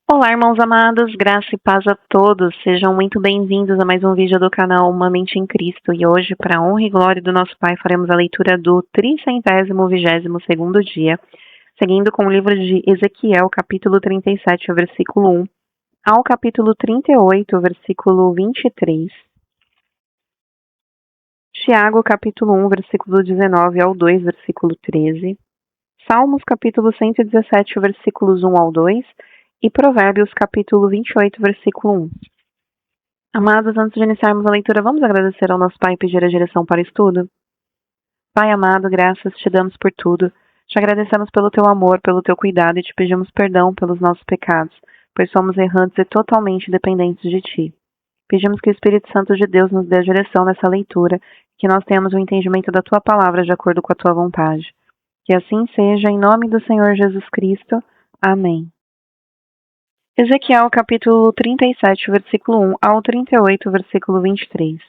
Olá, irmãos amados, graça e paz a todos. Sejam muito bem-vindos a mais um vídeo do canal Uma Mente em Cristo. E hoje, para a honra e glória do nosso Pai, faremos a leitura do 322º dia, seguindo com o livro de Ezequiel, capítulo 37, versículo 1, ao capítulo 38, versículo 23. Tiago, capítulo 1, versículo 19 ao 2, versículo 13. Salmos, capítulo 117, versículos 1 ao 2. E Provérbios, capítulo 28, versículo 1. Amados, antes de iniciarmos a leitura, vamos agradecer ao nosso Pai e pedir a direção para o estudo? Pai amado, graças te damos por tudo. Te agradecemos pelo teu amor, pelo teu cuidado e te pedimos perdão pelos nossos pecados, pois somos errantes e totalmente dependentes de ti. Pedimos que o Espírito Santo de Deus nos dê a direção nessa leitura, que nós tenhamos o entendimento da tua palavra de acordo com a tua vontade. Que assim seja, em nome do Senhor Jesus Cristo. Amém. Ezequiel, capítulo 37, versículo 1 ao 38, versículo 23.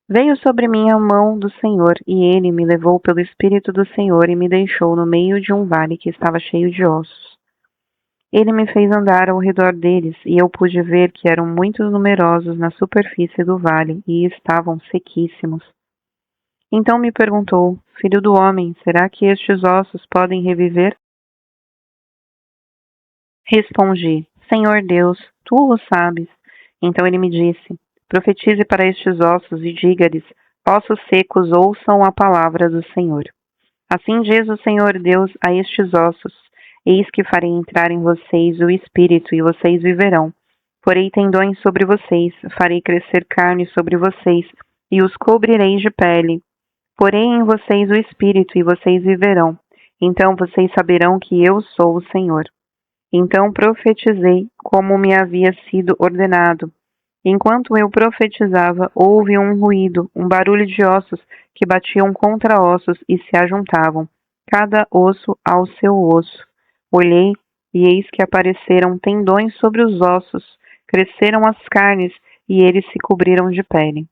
Veio sobre mim a mão do Senhor, e ele me levou pelo Espírito do Senhor e me deixou no meio de um vale que estava cheio de ossos. Ele me fez andar ao redor deles, e eu pude ver que eram muito numerosos na superfície do vale, e estavam sequíssimos. Então me perguntou, filho do homem, será que estes ossos podem reviver? Respondi, Senhor Deus, tu o sabes. Então ele me disse, profetize para estes ossos e diga-lhes, ossos secos, ouçam a palavra do Senhor. Assim diz o Senhor Deus a estes ossos, eis que farei entrar em vocês o Espírito e vocês viverão. Porei tendões sobre vocês, farei crescer carne sobre vocês e os cobrirei de pele. Porei em vocês o Espírito e vocês viverão. Então vocês saberão que eu sou o Senhor. Então profetizei como me havia sido ordenado. Enquanto eu profetizava, houve um ruído, um barulho de ossos que batiam contra ossos e se ajuntavam, cada osso ao seu osso. Olhei, e eis que apareceram tendões sobre os ossos, cresceram as carnes, e eles se cobriram de pele.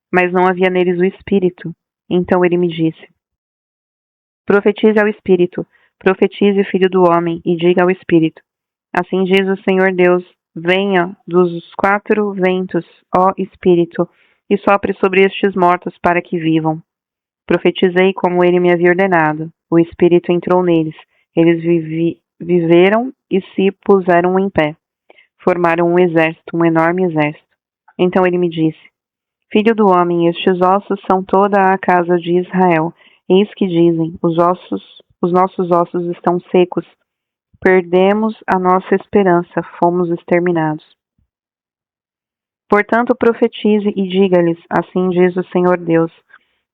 Mas não havia neles o Espírito. Então ele me disse, profetize ao Espírito, profetize, filho do homem, e diga ao Espírito. Assim diz o Senhor Deus, venha dos 4 ventos, ó Espírito, e sopre sobre estes mortos para que vivam. Profetizei como ele me havia ordenado. O Espírito entrou neles. Eles viveram e se puseram em pé. Formaram um exército, um enorme exército. Então ele me disse, filho do homem, estes ossos são toda a casa de Israel. Eis que dizem, os nossos ossos estão secos. Perdemos a nossa esperança, fomos exterminados. Portanto, profetize e diga-lhes, assim diz o Senhor Deus,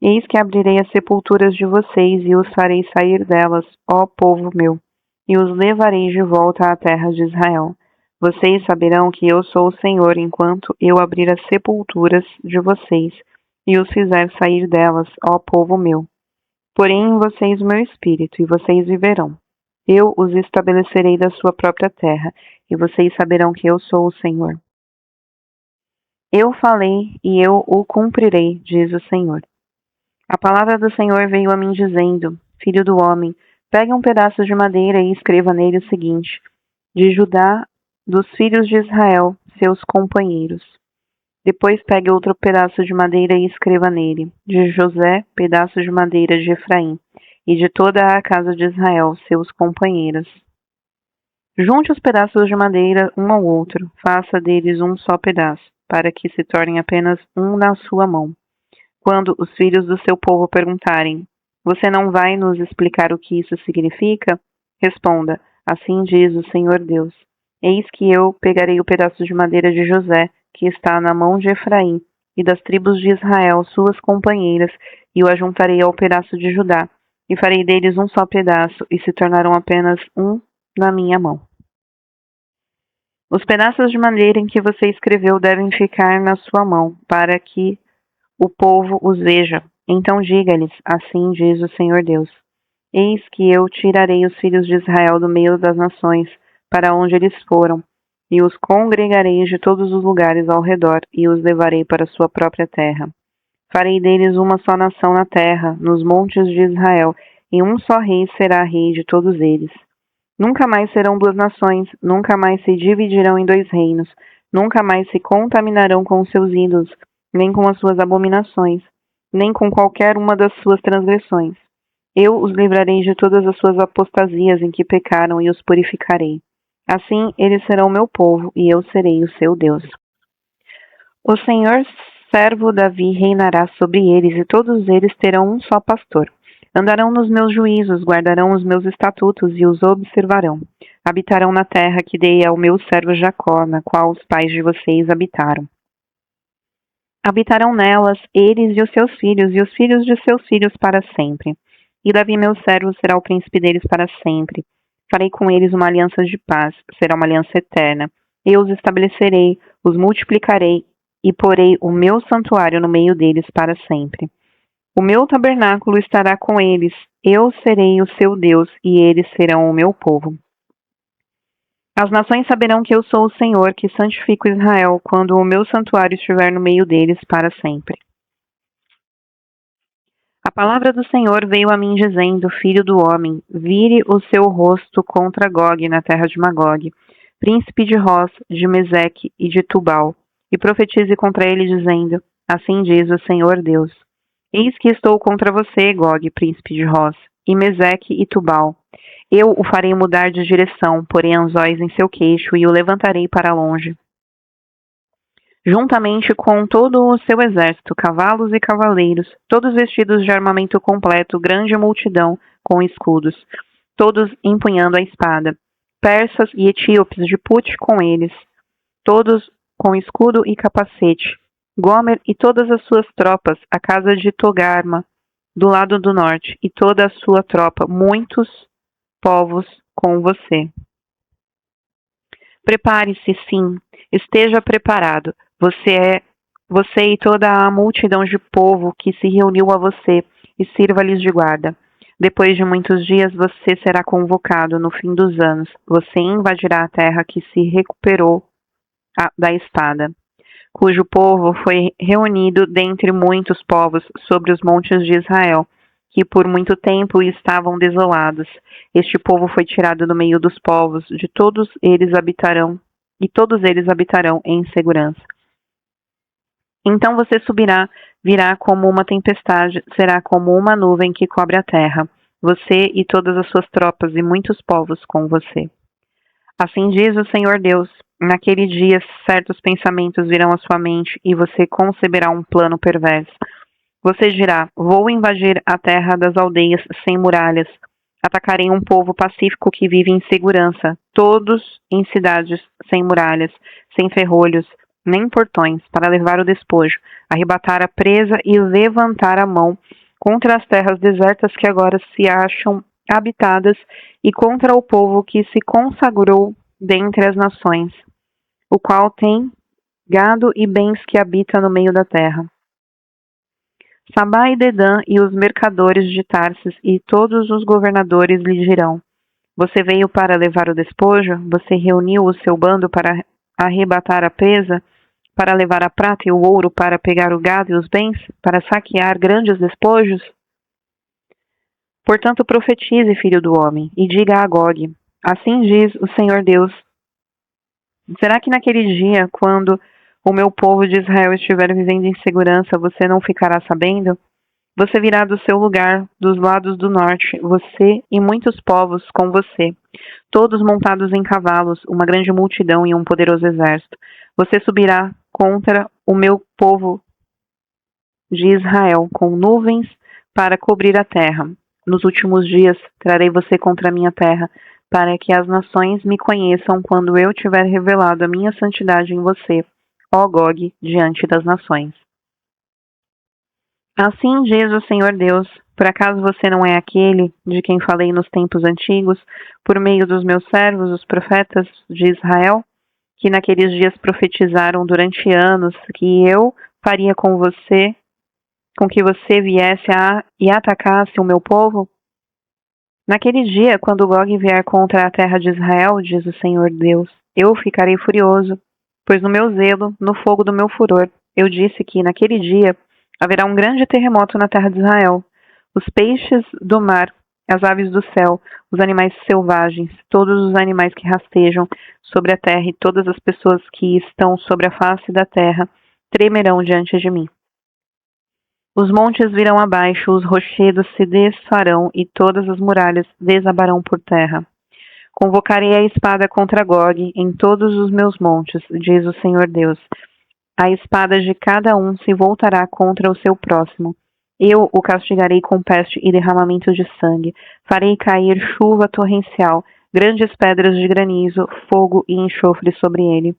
eis que abrirei as sepulturas de vocês e os farei sair delas, ó povo meu, e os levarei de volta à terra de Israel. Vocês saberão que eu sou o Senhor enquanto eu abrir as sepulturas de vocês e os fizer sair delas, ó povo meu. Porém em vocês o meu espírito, e vocês viverão. Eu os estabelecerei da sua própria terra, e vocês saberão que eu sou o Senhor. Eu falei, e eu o cumprirei, diz o Senhor. A palavra do Senhor veio a mim dizendo, filho do homem, pegue um pedaço de madeira e escreva nele o seguinte, de Judá, dos filhos de Israel, seus companheiros. Depois pegue outro pedaço de madeira e escreva nele, de José, pedaço de madeira de Efraim, e de toda a casa de Israel, seus companheiros. Junte os pedaços de madeira um ao outro, faça deles um só pedaço, para que se tornem apenas um na sua mão. Quando os filhos do seu povo perguntarem, você não vai nos explicar o que isso significa? Responda, assim diz o Senhor Deus. Eis que eu pegarei o pedaço de madeira de José, que está na mão de Efraim, e das tribos de Israel, suas companheiras, e o ajuntarei ao pedaço de Judá, e farei deles um só pedaço, e se tornarão apenas um na minha mão. Os pedaços de madeira em que você escreveu devem ficar na sua mão, para que o povo os veja. Então diga-lhes, assim diz o Senhor Deus. Eis que eu tirarei os filhos de Israel do meio das nações, para onde eles foram, e os congregarei de todos os lugares ao redor, e os levarei para sua própria terra. Farei deles uma só nação na terra, nos montes de Israel, e um só rei será rei de todos eles. Nunca mais serão duas nações, nunca mais se dividirão em dois reinos, nunca mais se contaminarão com os seus ídolos, nem com as suas abominações, nem com qualquer uma das suas transgressões. Eu os livrarei de todas as suas apostasias em que pecaram e os purificarei. Assim eles serão meu povo e eu serei o seu Deus. O Senhor servo Davi reinará sobre eles e todos eles terão um só pastor. Andarão nos meus juízos, guardarão os meus estatutos e os observarão. Habitarão na terra que dei ao meu servo Jacó, na qual os pais de vocês habitaram. Habitarão nelas eles e os seus filhos e os filhos de seus filhos para sempre. E Davi, meu servo, será o príncipe deles para sempre. Farei com eles uma aliança de paz, será uma aliança eterna. Eu os estabelecerei, os multiplicarei e porei o meu santuário no meio deles para sempre. O meu tabernáculo estará com eles, eu serei o seu Deus e eles serão o meu povo. As nações saberão que eu sou o Senhor, que santifico Israel, quando o meu santuário estiver no meio deles para sempre. A palavra do Senhor veio a mim dizendo, filho do homem, vire o seu rosto contra Gog na terra de Magog, príncipe de Roz, de Meseque e de Tubal, e profetize contra ele dizendo, assim diz o Senhor Deus. Eis que estou contra você, Gog, príncipe de Roz, e Meseque e Tubal. Eu o farei mudar de direção, porei anzóis em seu queixo e o levantarei para longe. Juntamente com todo o seu exército, cavalos e cavaleiros, todos vestidos de armamento completo, grande multidão com escudos, todos empunhando a espada, persas e etíopes de Put com eles, todos com escudo e capacete, Gomer e todas as suas tropas, a casa de Togarma, do lado do norte, e toda a sua tropa, muitos povos com você. Prepare-se, sim, esteja preparado, você e toda a multidão de povo que se reuniu a você, e sirva-lhes de guarda. Depois de muitos dias você será convocado no fim dos anos, você invadirá a terra que se recuperou da espada, cujo povo foi reunido dentre muitos povos sobre os montes de Israel, que por muito tempo estavam desolados. Este povo foi tirado do meio dos povos, e todos eles habitarão em segurança. Então você subirá, virá como uma tempestade, será como uma nuvem que cobre a terra, você e todas as suas tropas e muitos povos com você. Assim diz o Senhor Deus, naquele dia certos pensamentos virão à sua mente e você conceberá um plano perverso. Você dirá, vou invadir a terra das aldeias sem muralhas, atacarei um povo pacífico que vive em segurança, todos em cidades sem muralhas, sem ferrolhos, nem portões, para levar o despojo, arrebatar a presa e levantar a mão contra as terras desertas que agora se acham habitadas e contra o povo que se consagrou dentre as nações, o qual tem gado e bens que habita no meio da terra. Sabá e Dedã e os mercadores de Tarsis e todos os governadores lhe dirão, você veio para levar o despojo? Você reuniu o seu bando para arrebatar a presa? Para levar a prata e o ouro, para pegar o gado e os bens? Para saquear grandes despojos? Portanto, profetize, filho do homem, e diga a Gog, assim diz o Senhor Deus, será que naquele dia, quando o meu povo de Israel estiver vivendo em segurança, você não ficará sabendo? Você virá do seu lugar, dos lados do norte, você e muitos povos com você, todos montados em cavalos, uma grande multidão e um poderoso exército. Você subirá contra o meu povo de Israel, com nuvens para cobrir a terra. Nos últimos dias trarei você contra a minha terra, para que as nações me conheçam quando eu tiver revelado a minha santidade em você, ó Gog, diante das nações. Assim diz o Senhor Deus, por acaso você não é aquele de quem falei nos tempos antigos, por meio dos meus servos, os profetas de Israel, que naqueles dias profetizaram durante anos que eu faria com você, com que você viesse e atacasse o meu povo? Naquele dia, quando Gog vier contra a terra de Israel, diz o Senhor Deus, eu ficarei furioso, pois no meu zelo, no fogo do meu furor, eu disse que naquele dia haverá um grande terremoto na terra de Israel. Os peixes do mar as aves do céu, os animais selvagens, todos os animais que rastejam sobre a terra e todas as pessoas que estão sobre a face da terra tremerão diante de mim. Os montes virão abaixo, os rochedos se desfarão e todas as muralhas desabarão por terra. Convocarei a espada contra Gog em todos os meus montes, diz o Senhor Deus. A espada de cada um se voltará contra o seu próximo. Eu o castigarei com peste e derramamento de sangue. Farei cair chuva torrencial, grandes pedras de granizo, fogo e enxofre sobre ele,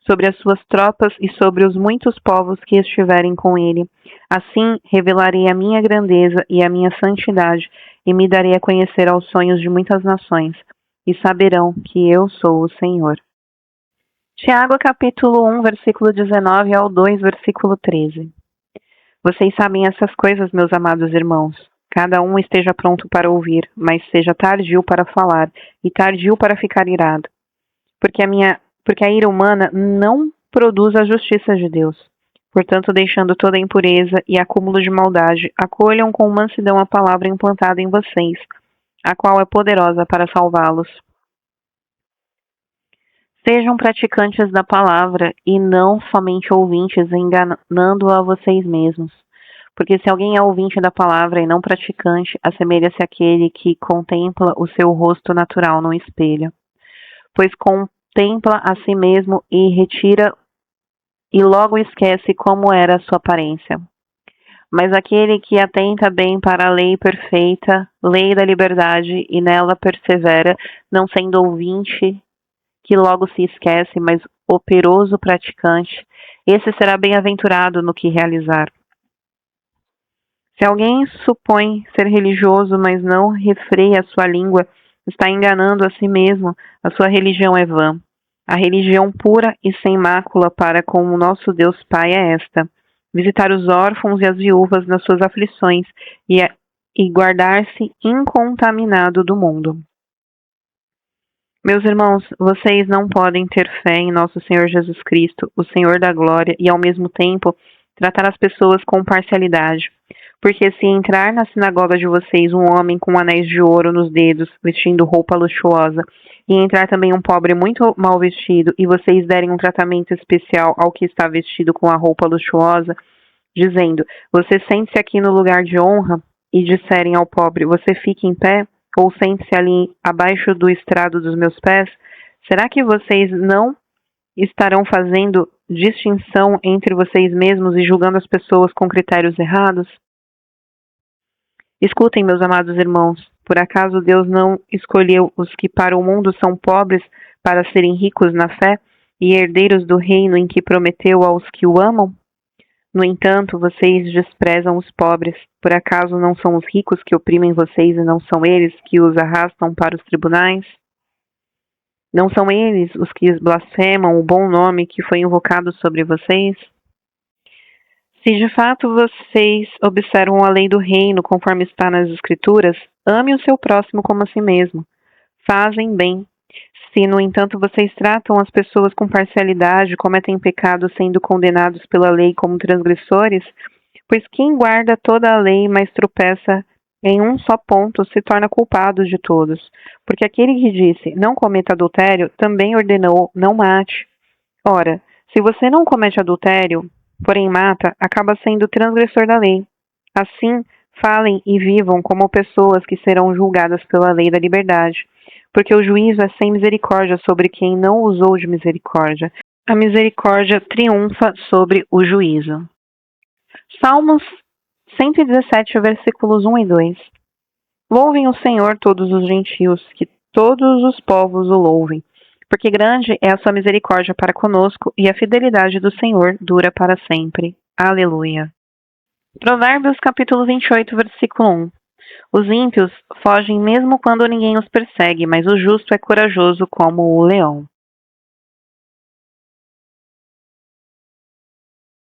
sobre as suas tropas e sobre os muitos povos que estiverem com ele. Assim revelarei a minha grandeza e a minha santidade, e me darei a conhecer aos sonhos de muitas nações, e saberão que eu sou o Senhor. Tiago, capítulo 1, versículo 19 ao 2, versículo 13. Vocês sabem essas coisas, meus amados irmãos. Cada um esteja pronto para ouvir, mas seja tardio para falar e tardio para ficar irado. Porque a ira humana não produz a justiça de Deus. Portanto, deixando toda a impureza e acúmulo de maldade, acolham com mansidão a palavra implantada em vocês, a qual é poderosa para salvá-los. Sejam praticantes da palavra e não somente ouvintes, enganando a vocês mesmos. Porque se alguém é ouvinte da palavra e não praticante, assemelha-se àquele que contempla o seu rosto natural no espelho. Pois contempla a si mesmo e retira e logo esquece como era a sua aparência. Mas aquele que atenta bem para a lei perfeita, lei da liberdade, e nela persevera, não sendo ouvinte que logo se esquece, mas operoso praticante, esse será bem-aventurado no que realizar. Se alguém supõe ser religioso, mas não refreia a sua língua, está enganando a si mesmo, a sua religião é vã. A religião pura e sem mácula para com o nosso Deus Pai é esta: visitar os órfãos e as viúvas nas suas aflições e guardar-se incontaminado do mundo. Meus irmãos, vocês não podem ter fé em nosso Senhor Jesus Cristo, o Senhor da glória, e ao mesmo tempo tratar as pessoas com parcialidade. Porque se entrar na sinagoga de vocês um homem com anéis de ouro nos dedos, vestindo roupa luxuosa, e entrar também um pobre muito mal vestido, e vocês derem um tratamento especial ao que está vestido com a roupa luxuosa, dizendo: você sente-se aqui no lugar de honra, e disserem ao pobre: você fique em pé, ou sente-se ali abaixo do estrado dos meus pés, será que vocês não estarão fazendo distinção entre vocês mesmos e julgando as pessoas com critérios errados? Escutem, meus amados irmãos, por acaso Deus não escolheu os que para o mundo são pobres para serem ricos na fé e herdeiros do reino em que prometeu aos que o amam? No entanto, vocês desprezam os pobres. Por acaso não são os ricos que oprimem vocês e não são eles que os arrastam para os tribunais? Não são eles os que blasfemam o bom nome que foi invocado sobre vocês? Se de fato vocês observam a lei do reino conforme está nas Escrituras, ame o seu próximo como a si mesmo. Fazem bem. Se, no entanto, vocês tratam as pessoas com parcialidade, cometem pecado sendo condenados pela lei como transgressores, pois quem guarda toda a lei, mas tropeça em um só ponto, se torna culpado de todos. Porque aquele que disse, não cometa adultério, também ordenou, não mate. Ora, se você não comete adultério, porém mata, acaba sendo transgressor da lei. Assim, falem e vivam como pessoas que serão julgadas pela lei da liberdade, porque o juízo é sem misericórdia sobre quem não usou de misericórdia. A misericórdia triunfa sobre o juízo. Salmos 117, versículos 1 e 2. Louvem o Senhor todos os gentios, que todos os povos o louvem, porque grande é a sua misericórdia para conosco e a fidelidade do Senhor dura para sempre. Aleluia. Provérbios capítulo 28, versículo 1. Os ímpios fogem mesmo quando ninguém os persegue, mas o justo é corajoso como o leão.